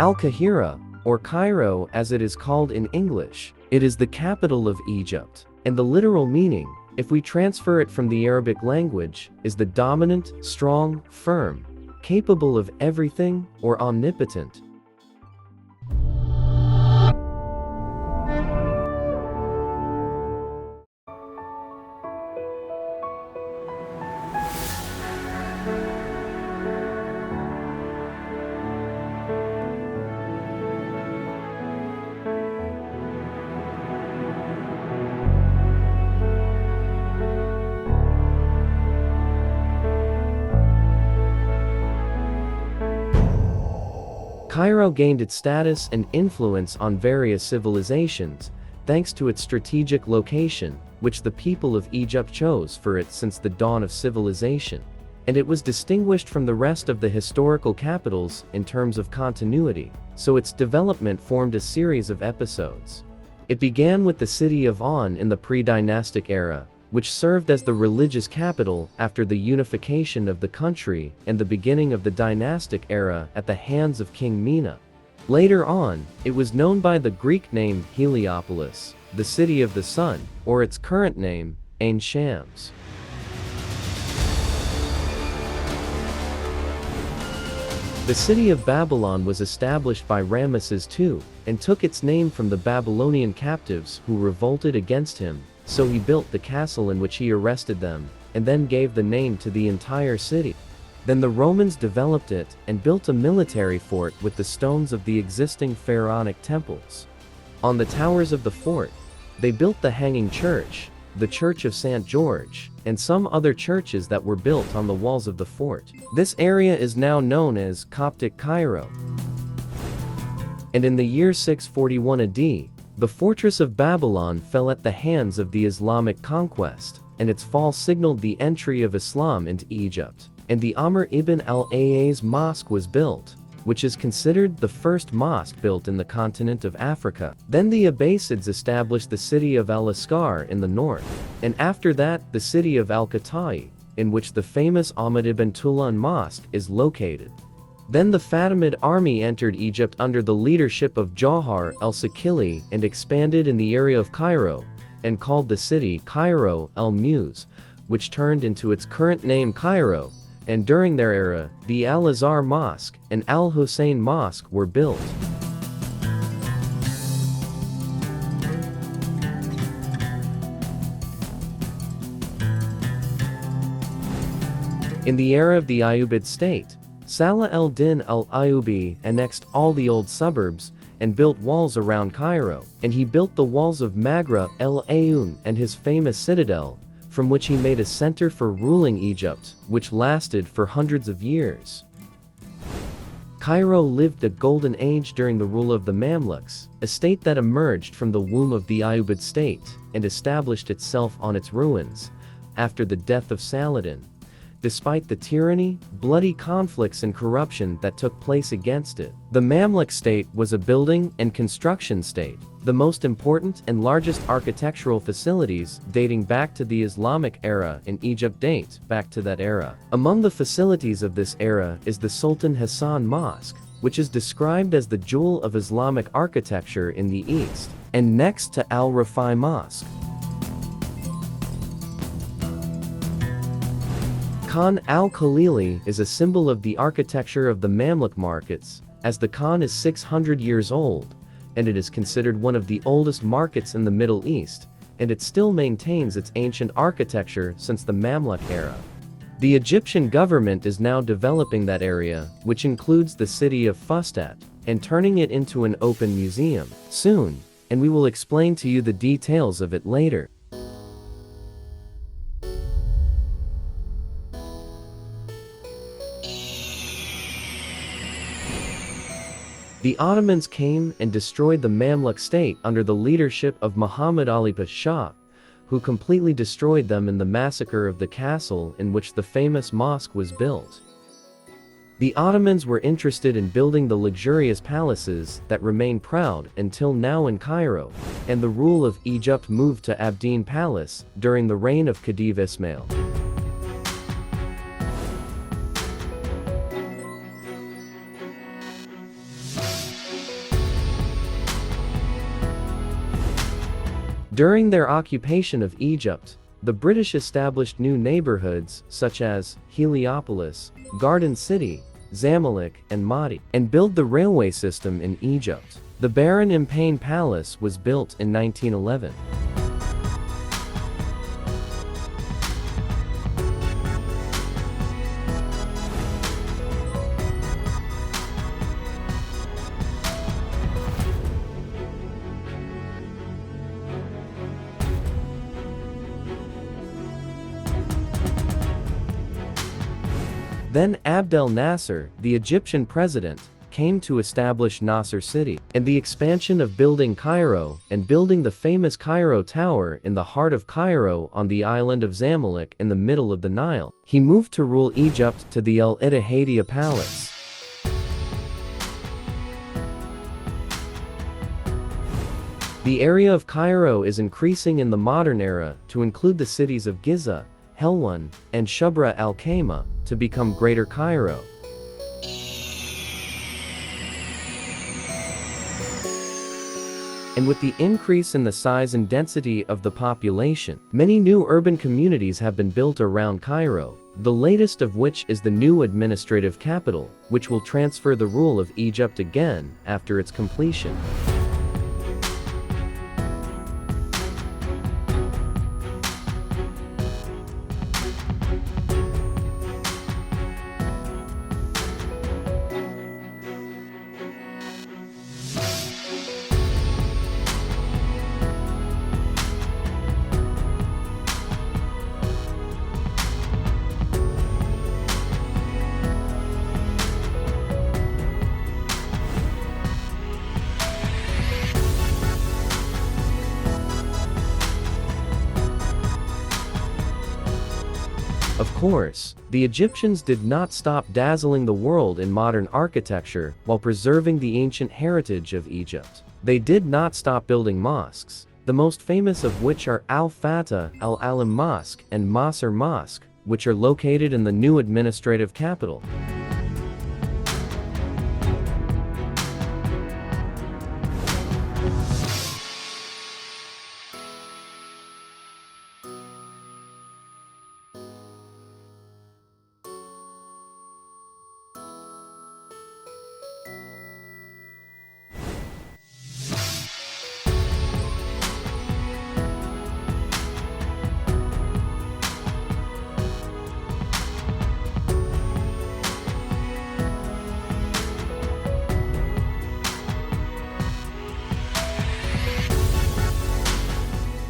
Al-Qahira, or Cairo as it is called in English, it is the capital of Egypt, and the literal meaning, if we transfer it from the Arabic language, is the dominant, strong, firm, capable of everything, or omnipotent. Cairo gained its status and influence on various civilizations, thanks to its strategic location, which the people of Egypt chose for it since the dawn of civilization. And it was distinguished from the rest of the historical capitals in terms of continuity, so its development formed a series of episodes. It began with the city of On in the pre-dynastic era, which served as the religious capital after the unification of the country and the beginning of the dynastic era at the hands of King Mena. Later on, it was known by the Greek name Heliopolis, the city of the sun, or its current name, Ain Shams. The city of Babylon was established by Ramesses II, and took its name from the Babylonian captives who revolted against him. So he built the castle in which he arrested them, and then gave the name to the entire city. Then the Romans developed it and built a military fort with the stones of the existing Pharaonic temples. On the towers of the fort, they built the Hanging Church, the Church of St. George, and some other churches that were built on the walls of the fort. This area is now known as Coptic Cairo. And in the year 641 AD, the fortress of Babylon fell at the hands of the Islamic conquest, and its fall signaled the entry of Islam into Egypt, and the Amr ibn al-As Mosque was built, which is considered the first mosque built in the continent of Africa. Then the Abbasids established the city of Al-Asqar in the north, and after that the city of Al-Qatai, in which the famous Ahmad ibn Tulun Mosque is located. Then the Fatimid army entered Egypt under the leadership of Jawhar el-Sakili and expanded in the area of Cairo, and called the city Cairo el-Muse, which turned into its current name Cairo, and during their era, the Al-Azhar Mosque and Al-Hussein Mosque were built. In the era of the Ayyubid state, Salah al-Din al-Ayyubi annexed all the old suburbs and built walls around Cairo, and he built the walls of Magra el-Ayoun and his famous citadel, from which he made a center for ruling Egypt, which lasted for hundreds of years. Cairo lived a golden age during the rule of the Mamluks, a state that emerged from the womb of the Ayyubid state and established itself on its ruins after the death of Saladin. Despite the tyranny, bloody conflicts and corruption that took place against it, the Mamluk state was a building and construction state. The most important and largest architectural facilities dating back to the Islamic era in Egypt date back to that era. Among the facilities of this era is the Sultan Hassan Mosque, which is described as the jewel of Islamic architecture in the East, and next to Al-Rafai Mosque. Khan al-Khalili is a symbol of the architecture of the Mamluk markets, as the Khan is 600 years old, and it is considered one of the oldest markets in the Middle East, and it still maintains its ancient architecture since the Mamluk era. The Egyptian government is now developing that area, which includes the city of Fustat, and turning it into an open museum soon, and we will explain to you the details of it later. The Ottomans came and destroyed the Mamluk state under the leadership of Muhammad Ali Pasha, who completely destroyed them in the massacre of the castle in which the famous mosque was built. The Ottomans were interested in building the luxurious palaces that remain proud until now in Cairo, and the rule of Egypt moved to Abdeen Palace during the reign of Khedive Ismail. During their occupation of Egypt, the British established new neighborhoods such as Heliopolis, Garden City, Zamalek, and Mahdi, and built the railway system in Egypt. The Baron Impane Palace was built in 1911. Then Abdel Nasser, the Egyptian president, came to establish Nasser City, and the expansion of building Cairo, and building the famous Cairo Tower in the heart of Cairo on the island of Zamalek in the middle of the Nile. He moved to rule Egypt to the El Ittihadiyya Palace. The area of Cairo is increasing in the modern era to include the cities of Giza, Helwan, and Shubra al-Khaimah to become Greater Cairo. And with the increase in the size and density of the population, many new urban communities have been built around Cairo, the latest of which is the new administrative capital, which will transfer the rule of Egypt again after its completion. Of course, the Egyptians did not stop dazzling the world in modern architecture while preserving the ancient heritage of Egypt. They did not stop building mosques, the most famous of which are Al-Fatah, Al-Alam Mosque, and Masr Mosque, which are located in the new administrative capital.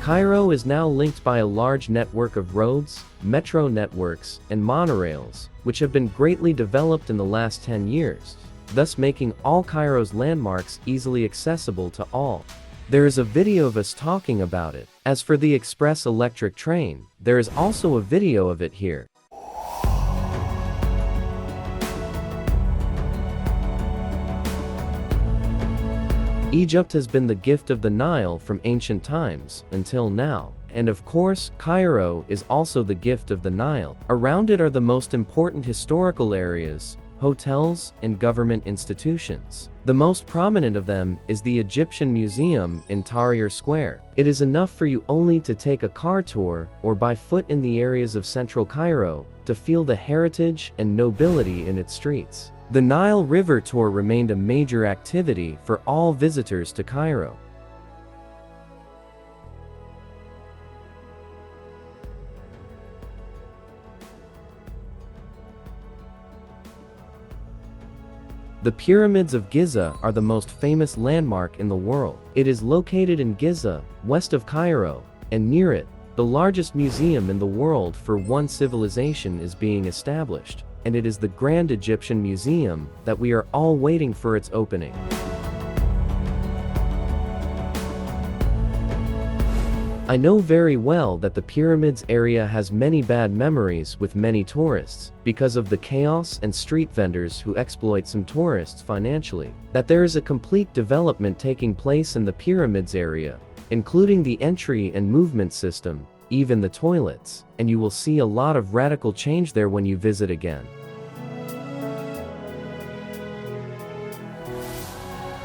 Cairo is now linked by a large network of roads, metro networks, and monorails, which have been greatly developed in the last 10 years, thus making all Cairo's landmarks easily accessible to all. There is a video of us talking about it. As for the express electric train, there is also a video of it here. Egypt has been the gift of the Nile from ancient times until now, and of course, Cairo is also the gift of the Nile. Around it are the most important historical areas, hotels, and government institutions. The most prominent of them is the Egyptian Museum in Tahrir Square. It is enough for you only to take a car tour or by foot in the areas of central Cairo to feel the heritage and nobility in its streets. The Nile River tour remained a major activity for all visitors to Cairo. The Pyramids of Giza are the most famous landmark in the world. It is located in Giza, west of Cairo, and near it, the largest museum in the world for one civilization is being established, and it is the Grand Egyptian Museum that we are all waiting for its opening. I know very well that the pyramids area has many bad memories with many tourists, because of the chaos and street vendors who exploit some tourists financially. That there is a complete development taking place in the pyramids area, including the entry and movement system, even the toilets, and you will see a lot of radical change there when you visit again.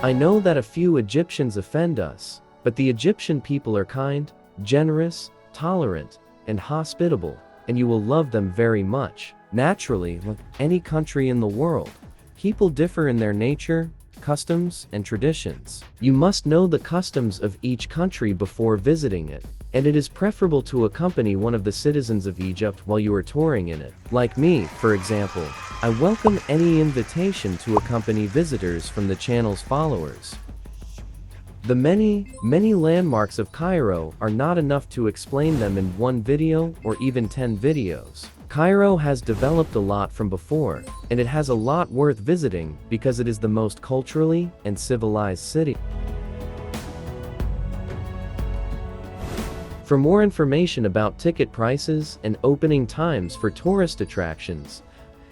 I know that a few Egyptians offend us, but the Egyptian people are kind, generous, tolerant, and hospitable, and you will love them very much. Naturally, like any country in the world, people differ in their nature, customs, and traditions. You must know the customs of each country before visiting it, and it is preferable to accompany one of the citizens of Egypt while you are touring in it. Like me, for example, I welcome any invitation to accompany visitors from the channel's followers. The many landmarks of Cairo are not enough to explain them in one video or even 10 videos. Cairo has developed a lot from before, and it has a lot worth visiting because it is the most culturally and civilized city. For more information about ticket prices and opening times for tourist attractions,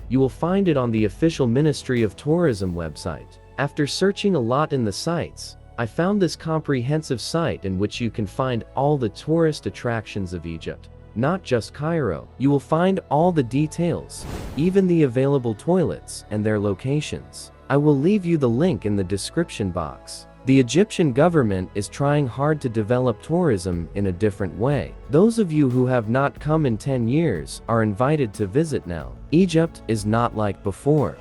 you will find it on the official Ministry of Tourism website. After searching a lot in the sites, I found this comprehensive site in which you can find all the tourist attractions of Egypt, not just Cairo. You will find all the details, even the available toilets and their locations. I will leave you the link in the description box. The Egyptian government is trying hard to develop tourism in a different way. Those of you who have not come in 10 years are invited to visit now. Egypt is not like before.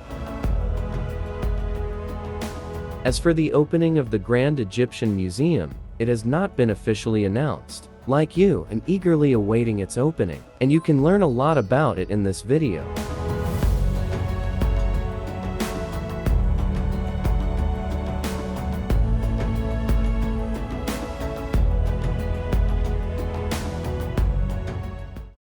As for the opening of the Grand Egyptian Museum, it has not been officially announced. Like you, I'm eagerly awaiting its opening, and you can learn a lot about it in this video.